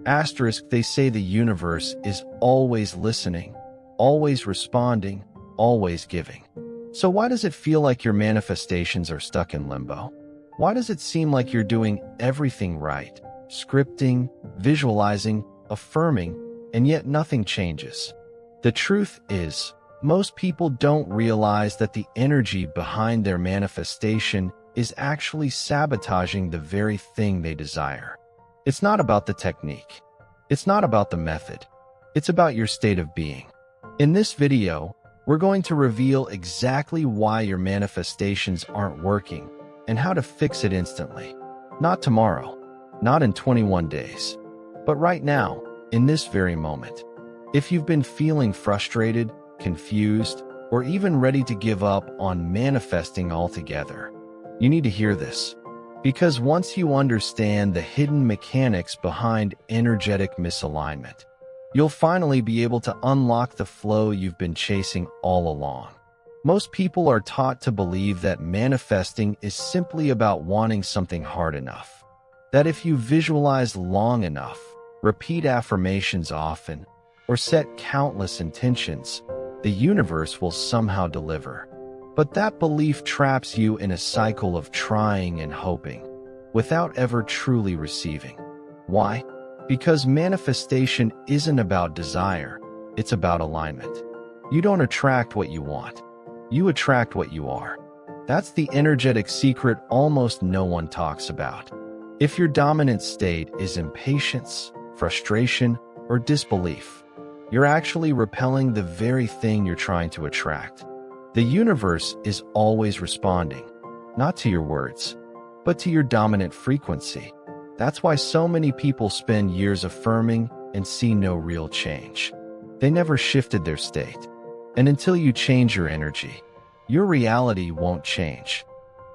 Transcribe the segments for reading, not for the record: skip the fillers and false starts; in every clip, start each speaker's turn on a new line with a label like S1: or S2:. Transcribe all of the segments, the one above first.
S1: Asterisk, they say the universe is always listening, always responding, always giving. So why does it feel like your manifestations are stuck in limbo? Why does it seem like you're doing everything right, scripting, visualizing, affirming, and yet nothing changes? The truth is, most people don't realize that the energy behind their manifestation is actually sabotaging the very thing they desire. It's not about the technique. It's not about the method. It's about your state of being. In this video, we're going to reveal exactly why your manifestations aren't working and how to fix it instantly. Not tomorrow, not in 21 days, but right now, in this very moment. If you've been feeling frustrated, confused, or even ready to give up on manifesting altogether, you need to hear this. Because once you understand the hidden mechanics behind energetic misalignment, you'll finally be able to unlock the flow you've been chasing all along. Most people are taught to believe that manifesting is simply about wanting something hard enough. That if you visualize long enough, repeat affirmations often, or set countless intentions, the universe will somehow deliver. But that belief traps you in a cycle of trying and hoping, without ever truly receiving. Why? Because manifestation isn't about desire, it's about alignment. You don't attract what you want. You attract what you are. That's the energetic secret almost no one talks about. If your dominant state is impatience, frustration, or disbelief, you're actually repelling the very thing you're trying to attract. The universe is always responding, not to your words, but to your dominant frequency. That's why so many people spend years affirming and see no real change. They never shifted their state. And until you change your energy, your reality won't change.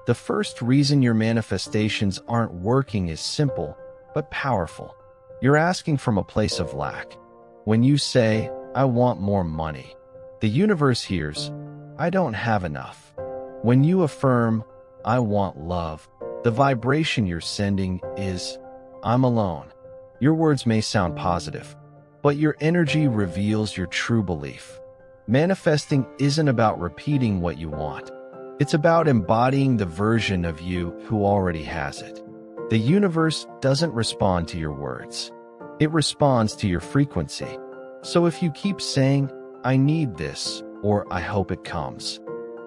S1: The first reason your manifestations aren't working is simple, but powerful. You're asking from a place of lack. When you say, "I want more money," the universe hears, "I don't have enough." When you affirm, "I want love," the vibration you're sending is, "I'm alone." Your words may sound positive, but your energy reveals your true belief. Manifesting isn't about repeating what you want. It's about embodying the version of you who already has it. The universe doesn't respond to your words. It responds to your frequency. So if you keep saying, "I need this," or "I hope it comes,"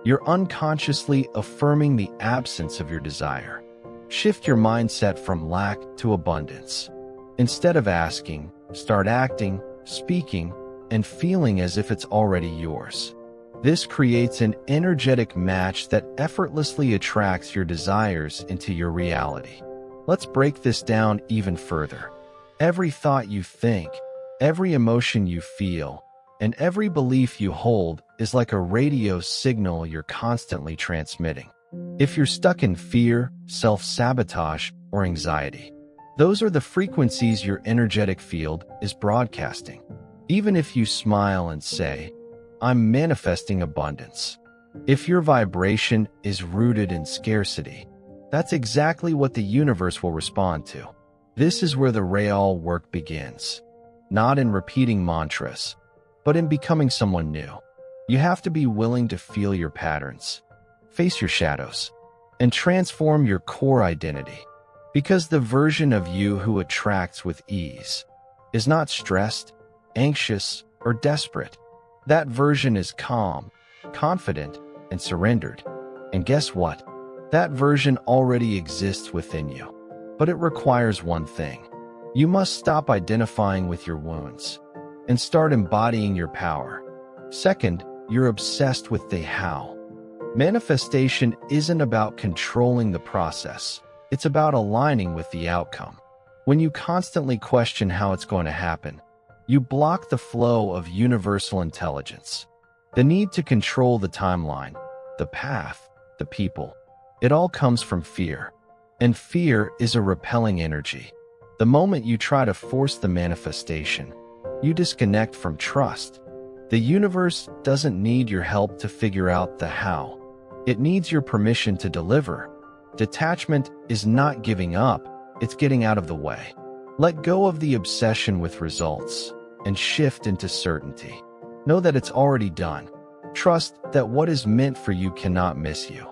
S1: you're unconsciously affirming the absence of your desire. Shift your mindset from lack to abundance. Instead of asking, start acting, speaking, and feeling as if it's already yours. This creates an energetic match that effortlessly attracts your desires into your reality. Let's break this down even further. Every thought you think, every emotion you feel, and every belief you hold is like a radio signal you're constantly transmitting. If you're stuck in fear, self-sabotage, or anxiety, those are the frequencies your energetic field is broadcasting. Even if you smile and say, "I'm manifesting abundance," if your vibration is rooted in scarcity, that's exactly what the universe will respond to. This is where the real work begins. Not in repeating mantras, but in becoming someone new. You have to be willing to feel your patterns, face your shadows, and transform your core identity. Because the version of you who attracts with ease is not stressed, anxious, or desperate. That version is calm, confident, and surrendered. And guess what? That version already exists within you. But it requires one thing. You must stop identifying with your wounds and start embodying your power. Second, you're obsessed with the how. Manifestation isn't about controlling the process. It's about aligning with the outcome. When you constantly question how it's going to happen, you block the flow of universal intelligence. The need to control the timeline, the path, the people, it all comes from fear. And fear is a repelling energy. The moment you try to force the manifestation, you disconnect from trust. The universe doesn't need your help to figure out the how. It needs your permission to deliver. Detachment is not giving up, it's getting out of the way. Let go of the obsession with results and shift into certainty. Know that it's already done. Trust that what is meant for you cannot miss you.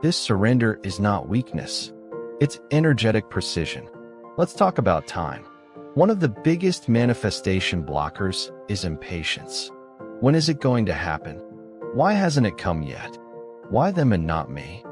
S1: This surrender is not weakness. It's energetic precision. Let's talk about time. One of the biggest manifestation blockers is impatience. When is it going to happen? Why hasn't it come yet? Why them and not me?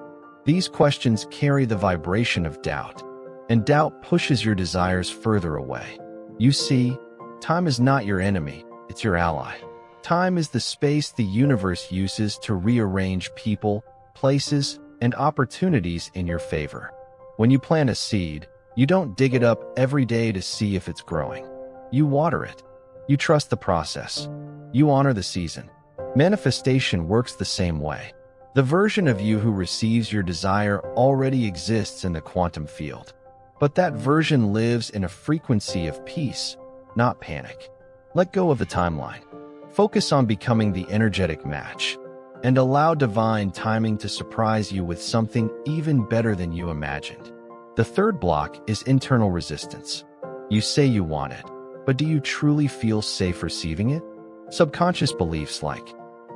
S1: These questions carry the vibration of doubt, and doubt pushes your desires further away. You see, time is not your enemy, it's your ally. Time is the space the universe uses to rearrange people, places, and opportunities in your favor. When you plant a seed, you don't dig it up every day to see if it's growing. You water it. You trust the process. You honor the season. Manifestation works the same way. The version of you who receives your desire already exists in the quantum field. But that version lives in a frequency of peace, not panic. Let go of the timeline. Focus on becoming the energetic match, and allow divine timing to surprise you with something even better than you imagined. The third block is internal resistance. You say you want it, but do you truly feel safe receiving it? Subconscious beliefs like,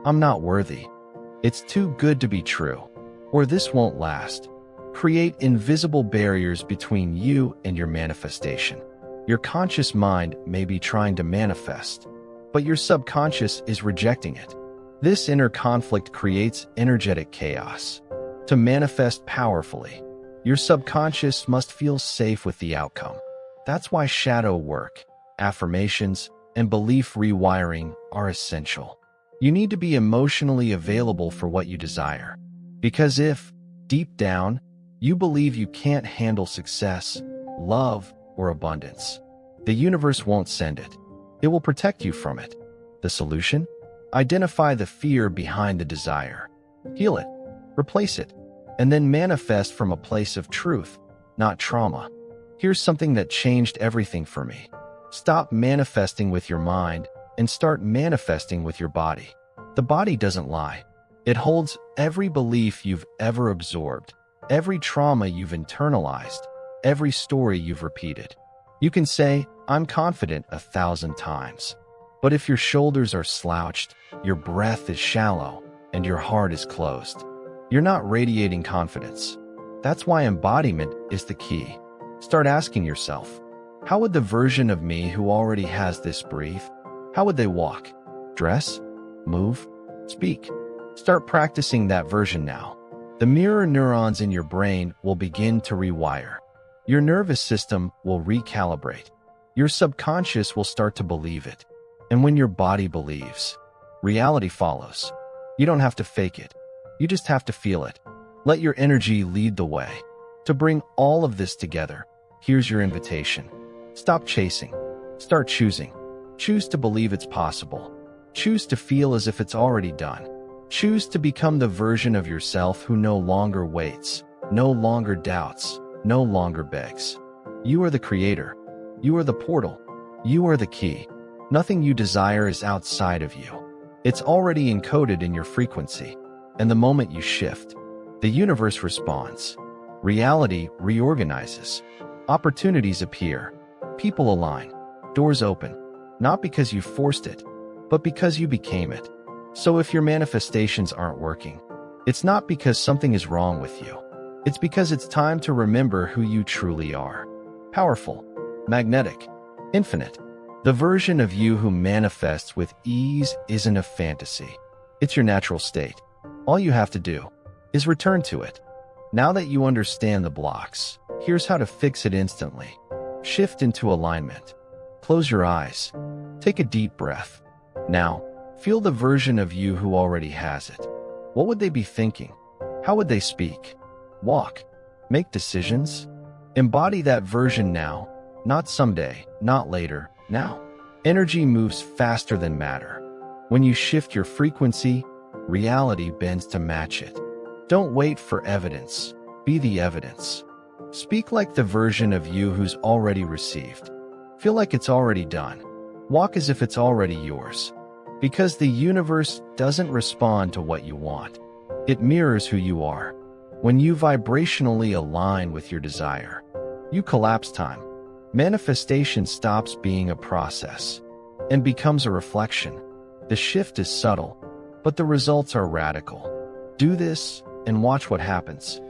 S1: I'm not worthy, it's too good to be true, or this won't last, create invisible barriers between you and your manifestation. Your conscious mind may be trying to manifest, but your subconscious is rejecting it. This inner conflict creates energetic chaos. To manifest powerfully, your subconscious must feel safe with the outcome. That's why shadow work, affirmations, and belief rewiring are essential. You need to be emotionally available for what you desire. Because if, deep down, you believe you can't handle success, love, or abundance, the universe won't send it. It will protect you from it. The solution? Identify the fear behind the desire. Heal it, replace it, and then manifest from a place of truth, not trauma. Here's something that changed everything for me. Stop manifesting with your mind and start manifesting with your body. The body doesn't lie. It holds every belief you've ever absorbed, every trauma you've internalized, every story you've repeated. You can say, I'm confident 1,000 times. But if your shoulders are slouched, your breath is shallow, and your heart is closed, you're not radiating confidence. That's why embodiment is the key. Start asking yourself, how would the version of me who already has this breathe? How would they walk, dress, move, speak? Start practicing that version now. The mirror neurons in your brain will begin to rewire. Your nervous system will recalibrate. Your subconscious will start to believe it. And when your body believes, reality follows. You don't have to fake it. You just have to feel it. Let your energy lead the way. To bring all of this together, here's your invitation. Stop chasing. Start choosing. Choose to believe it's possible. Choose to feel as if it's already done. Choose to become the version of yourself who no longer waits, no longer doubts, no longer begs. You are the creator. You are the portal. You are the key. Nothing you desire is outside of you. It's already encoded in your frequency. And the moment you shift, the universe responds. Reality reorganizes. Opportunities appear. People align. Doors open. Not because you forced it, but because you became it. So if your manifestations aren't working, it's not because something is wrong with you. It's because it's time to remember who you truly are. Powerful, magnetic, infinite. The version of you who manifests with ease isn't a fantasy. It's your natural state. All you have to do is return to it. Now that you understand the blocks, here's how to fix it instantly. Shift into alignment. Close your eyes. Take a deep breath. Now, feel the version of you who already has it. What would they be thinking? How would they speak? Walk. Make decisions. Embody that version now, not someday, not later, now. Energy moves faster than matter. When you shift your frequency, reality bends to match it. Don't wait for evidence. Be the evidence. Speak like the version of you who's already received. Feel like it's already done. Walk as if it's already yours. Because the universe doesn't respond to what you want. It mirrors who you are. When you vibrationally align with your desire, you collapse time. Manifestation stops being a process and becomes a reflection. The shift is subtle, but the results are radical. Do this and watch what happens.